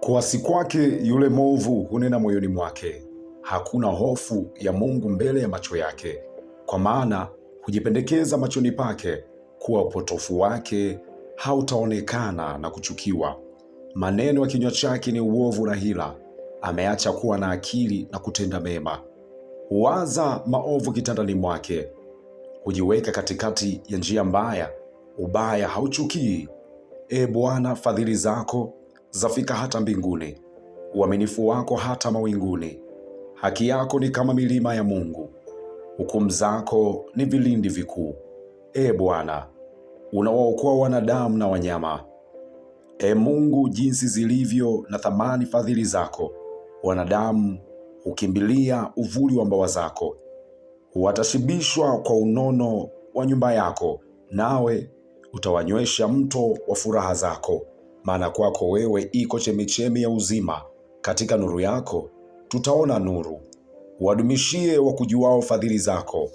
Kuasi kwake yule mwovu hunena moyoni mwake, hakuna hofu ya Mungu mbele ya macho yake. Kwa maana hujipendekeza machoni pake, kuwa upotofu wake hautaonekana na kuchukiwa. Maneno ya kinywa chake ni uovu na hila, ameacha kuwa na akili na kutenda mema. Huwaza maovu kitandani mwake, hujiweka katikati ya njia mbaya, ubaya hauchukii. Ee Bwana, fadhili zako zafika hata mbinguni, uaminifu wako hata mawinguni. Haki yako ni kama milima ya Mungu, hukumu zako ni vilindi vikuu. Ee Bwana, unawaokoa wanadamu na wanyama. Ee Mungu, jinsi zilivyo na thamani fadhili zako! Wanadamu hukimbilia uvuli wa mbawa zako. Watashibishwa kwa unono wa nyumba yako, nawe utawanywesha mto wa furaha zako. Maana kwako wewe iko chemichemi ya uzima, katika nuru yako tutaona nuru. Wadumishie wakujuao fadhili zako.